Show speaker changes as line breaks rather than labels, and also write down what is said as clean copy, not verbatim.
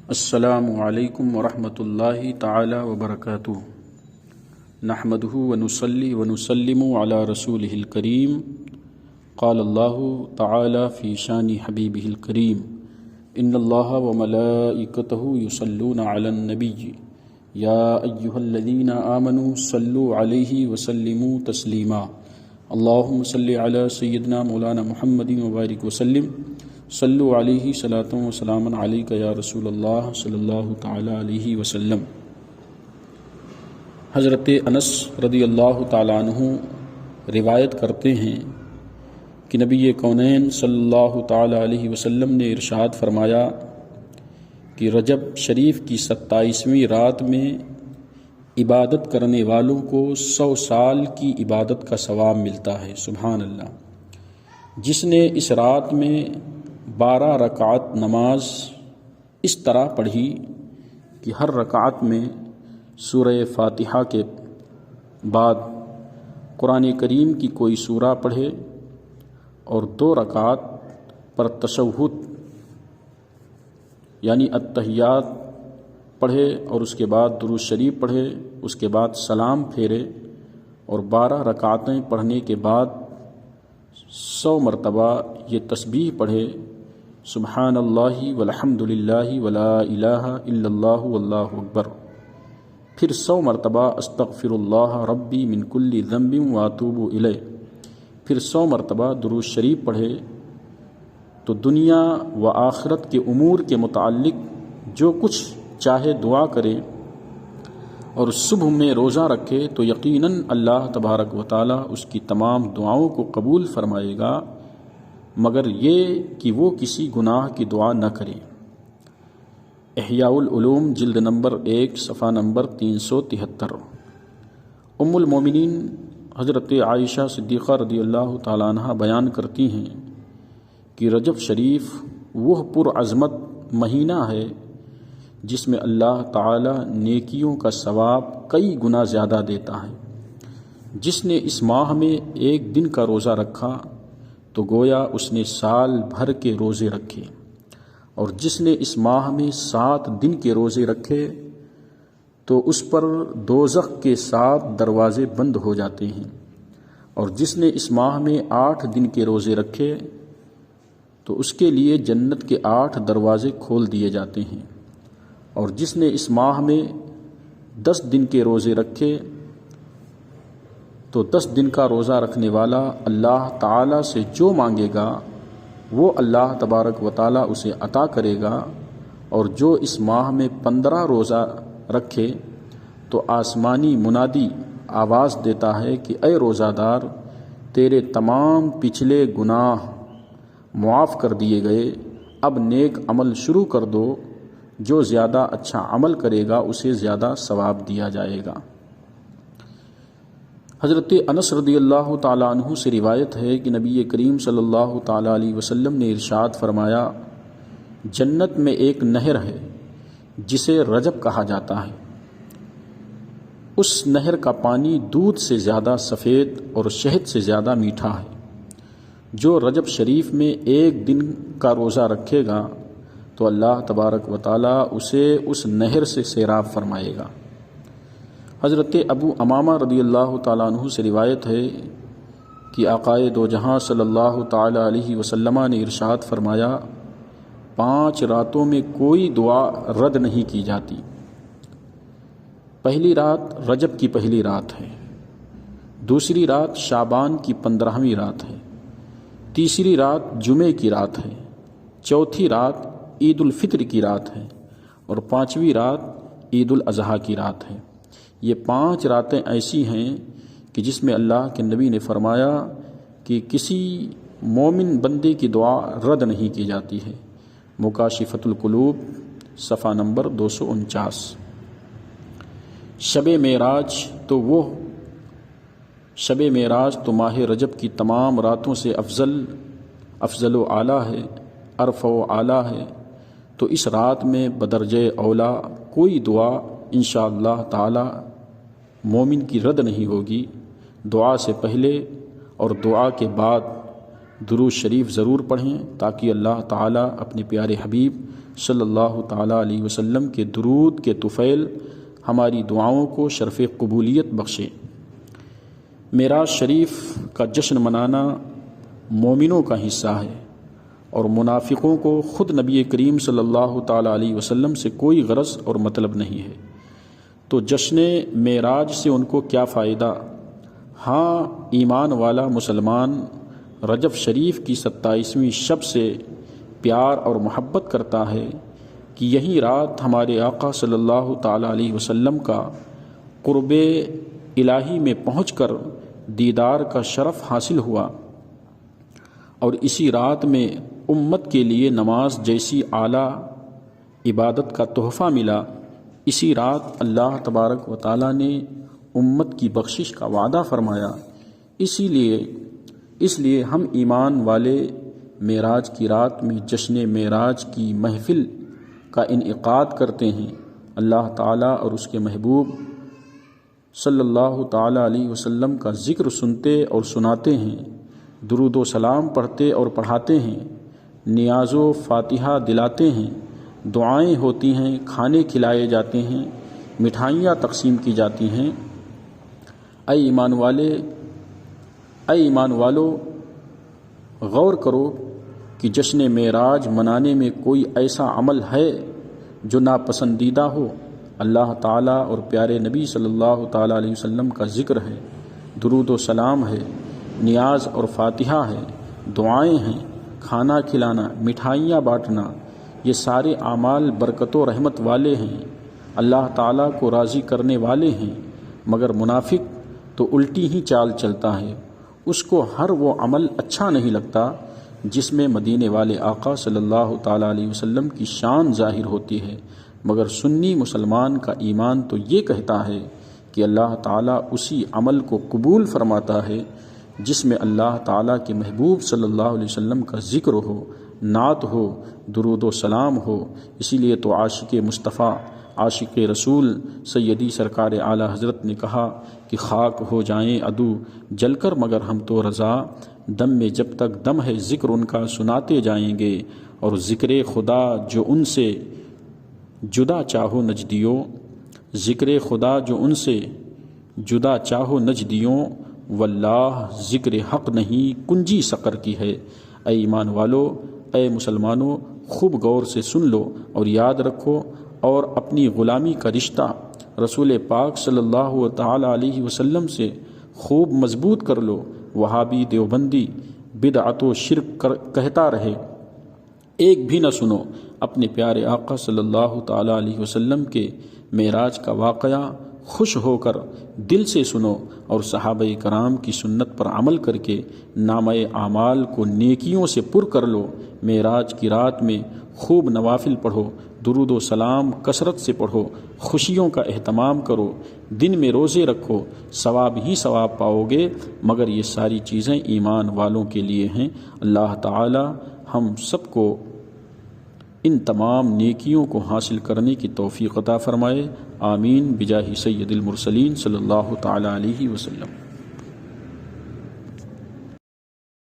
السلام علیکم ورحمۃ اللہ تعالی وبرکاتہ۔ نحمدہ ونصلی ونسلم علی رسولہ الکریم۔ قال اللہ تعالی فی شان حبیبہ الکریم، ان اللہ وملائکتہ یصلون علی النبی یا ایہا الذین آمنوا صلوا علیہ وسلموا تسلیما۔ اللہم صلی علی سیدنا مولانا محمد وبارک وسلم۔ صلو علیہ صلاۃ و سلام علیک یا رسول اللہ صلی اللہ تعالی علیہ وسلم۔ حضرت انس رضی اللہ تعالیٰ عنہ روایت کرتے ہیں کہ نبی کونین صلی اللہ تعالی علیہ وسلم نے ارشاد فرمایا کہ رجب شریف کی 27ویں رات میں عبادت کرنے والوں کو 100 سال کی عبادت کا ثواب ملتا ہے۔ سبحان اللہ۔ جس نے اس رات میں 12 رکعت نماز اس طرح پڑھی کہ ہر رکعت میں سورہ فاتحہ کے بعد قرآن کریم کی کوئی سورہ پڑھے اور 2 رکعت پر تشہد یعنی التحیات پڑھے اور اس کے بعد درود شریف پڑھے، اس کے بعد سلام پھیرے اور 12 رکعتیں پڑھنے کے بعد 100 مرتبہ یہ تسبیح پڑھے، سبحان اللہ والحمد للہ ولا الہ الا اللہ واللہ اکبر، پھر 100 مرتبہ استغفر اللہ ربی من کل ذنب واتوب الیہ، پھر 100 مرتبہ درود شریف پڑھے، تو دنیا و آخرت کے امور کے متعلق جو کچھ چاہے دعا کرے اور صبح میں روزہ رکھے تو یقیناً اللہ تبارک و تعالی اس کی تمام دعاؤں کو قبول فرمائے گا، مگر یہ کہ وہ کسی گناہ کی دعا نہ کرے۔ احیاء العلوم جلد نمبر 1 صفحہ نمبر 373۔ ام المومنین حضرت عائشہ صدیقہ رضی اللہ تعالیٰ عنہ بیان کرتی ہیں کہ رجب شریف وہ پرعظمت مہینہ ہے جس میں اللہ تعالی نیکیوں کا ثواب کئی گنا زیادہ دیتا ہے۔ جس نے اس ماہ میں 1 دن کا روزہ رکھا تو گویا اس نے سال بھر کے روزے رکھے، اور جس نے اس ماہ میں 7 دن کے روزے رکھے تو اس پر دوزخ کے 7 دروازے بند ہو جاتے ہیں، اور جس نے اس ماہ میں 8 دن کے روزے رکھے تو اس کے لیے جنت کے 8 دروازے کھول دیے جاتے ہیں، اور جس نے اس ماہ میں 10 دن کے روزے رکھے تو 10 دن کا روزہ رکھنے والا اللہ تعالیٰ سے جو مانگے گا وہ اللہ تبارک و تعالیٰ اسے عطا کرے گا، اور جو اس ماہ میں 15 روزہ رکھے تو آسمانی منادی آواز دیتا ہے کہ اے روزہ دار، تیرے تمام پچھلے گناہ معاف کر دیے گئے، اب نیک عمل شروع کر دو، جو زیادہ اچھا عمل کرے گا اسے زیادہ ثواب دیا جائے گا۔ حضرت انس رضی اللہ تعالیٰ عنہ سے روایت ہے کہ نبی کریم صلی اللہ تعالیٰ علیہ وسلم نے ارشاد فرمایا، جنت میں ایک نہر ہے جسے رجب کہا جاتا ہے، اس نہر کا پانی دودھ سے زیادہ سفید اور شہد سے زیادہ میٹھا ہے۔ جو رجب شریف میں 1 دن کا روزہ رکھے گا تو اللہ تبارک و تعالیٰ اسے اس نہر سے سیراب فرمائے گا۔ حضرت ابو امامہ رضی اللہ تعالیٰ عنہ سے روایت ہے کہ آقائے دو جہاں صلی اللہ تعالیٰ علیہ وسلم نے ارشاد فرمایا، 5 راتوں میں کوئی دعا رد نہیں کی جاتی۔ پہلی رات رجب کی پہلی رات ہے، دوسری رات شعبان کی 15ویں رات ہے، تیسری رات جمعے کی رات ہے، چوتھی رات عید الفطر کی رات ہے، اور 5ویں رات عید الاضحیٰ کی رات ہے۔ یہ 5 راتیں ایسی ہیں کہ جس میں اللہ کے نبی نے فرمایا کہ کسی مومن بندے کی دعا رد نہیں کی جاتی ہے۔ مکاشفۃ القلوب صفحہ نمبر 249۔ شب معراج تو ماہ رجب کی تمام راتوں سے افضل و اعلیٰ ہے، ارفع و اعلیٰ ہے، تو اس رات میں بدرجہ اولا کوئی دعا انشاءاللہ تعالی مومن کی رد نہیں ہوگی۔ دعا سے پہلے اور دعا کے بعد درود شریف ضرور پڑھیں تاکہ اللہ تعالیٰ اپنے پیارے حبیب صلی اللہ تعالیٰ علیہ وسلم کے درود کے طفیل ہماری دعاؤں کو شرف قبولیت بخشے۔ معراج شریف کا جشن منانا مومنوں کا حصہ ہے اور منافقوں کو خود نبی کریم صلی اللہ تعالیٰ علیہ وسلم سے کوئی غرض اور مطلب نہیں ہے، تو جشن معراج سے ان کو کیا فائدہ؟ ہاں، ایمان والا مسلمان رجب شریف کی 27ویں شب سے پیار اور محبت کرتا ہے کہ یہی رات ہمارے آقا صلی اللہ تعالیٰ علیہ وسلم کا قرب الہی میں پہنچ کر دیدار کا شرف حاصل ہوا، اور اسی رات میں امت کے لیے نماز جیسی اعلیٰ عبادت کا تحفہ ملا۔ اسی رات اللہ تبارک و تعالیٰ نے امت کی بخشش کا وعدہ فرمایا۔ اس لیے ہم ایمان والے معراج کی رات میں جشن معراج کی محفل کا انعقاد کرتے ہیں، اللہ تعالیٰ اور اس کے محبوب صلی اللہ تعالیٰ علیہ وسلم کا ذکر سنتے اور سناتے ہیں، درود و سلام پڑھتے اور پڑھاتے ہیں، نیاز و فاتحہ دلاتے ہیں، دعائیں ہوتی ہیں، کھانے کھلائے جاتے ہیں، مٹھائیاں تقسیم کی جاتی ہیں۔ اے ایمان والو، غور کرو کہ جشن معراج منانے میں کوئی ایسا عمل ہے جو ناپسندیدہ ہو؟ اللہ تعالیٰ اور پیارے نبی صلی اللہ تعالیٰ علیہ وسلم کا ذکر ہے، درود و سلام ہے، نیاز اور فاتحہ ہے، دعائیں ہیں، کھانا کھلانا، مٹھائیاں بانٹنا، یہ سارے اعمال برکت و رحمت والے ہیں، اللہ تعالیٰ کو راضی کرنے والے ہیں۔ مگر منافق تو الٹی ہی چال چلتا ہے، اس کو ہر وہ عمل اچھا نہیں لگتا جس میں مدینے والے آقا صلی اللہ تعالیٰ علیہ وسلم کی شان ظاہر ہوتی ہے۔ مگر سنی مسلمان کا ایمان تو یہ کہتا ہے کہ اللہ تعالیٰ اسی عمل کو قبول فرماتا ہے جس میں اللہ تعالیٰ کے محبوب صلی اللہ علیہ وسلم کا ذکر ہو، نعت ہو، درود و سلام ہو۔ اسی لیے تو عاشق مصطفیٰ، عاشق رسول سیدی سرکار اعلیٰ حضرت نے کہا کہ خاک ہو جائیں عدو جل کر مگر ہم تو رضا، دم میں جب تک دم ہے ذکر ان کا سناتے جائیں گے، اور ذکر خدا جو ان سے جدا چاہو نجدیوں، ذکر خدا جو ان سے جدا چاہو نجدیوں، واللہ ذکر حق نہیں کنجی سقر کی ہے۔ اے ایمان والو، اے مسلمانوں، خوب غور سے سن لو اور یاد رکھو، اور اپنی غلامی کا رشتہ رسول پاک صلی اللہ تعالیٰ علیہ وسلم سے خوب مضبوط کر لو۔ وہابی دیوبندی بدعت و شرک کہتا رہے، ایک بھی نہ سنو۔ اپنے پیارے آقا صلی اللہ تعالیٰ علیہ وسلم کے معراج کا واقعہ خوش ہو کر دل سے سنو، اور صحابہ کرام کی سنت پر عمل کر کے نامہ اعمال کو نیکیوں سے پر کر لو۔ معراج کی رات میں خوب نوافل پڑھو، درود و سلام کثرت سے پڑھو، خوشیوں کا اہتمام کرو، دن میں روزے رکھو، ثواب ہی ثواب پاؤ گے۔ مگر یہ ساری چیزیں ایمان والوں کے لیے ہیں۔ اللہ تعالی ہم سب کو ان تمام نیکیوں کو حاصل کرنے کی توفیق عطا فرمائے۔ آمین بجاہ سید المرسلین صلی اللہ تعالی علیہ وسلم۔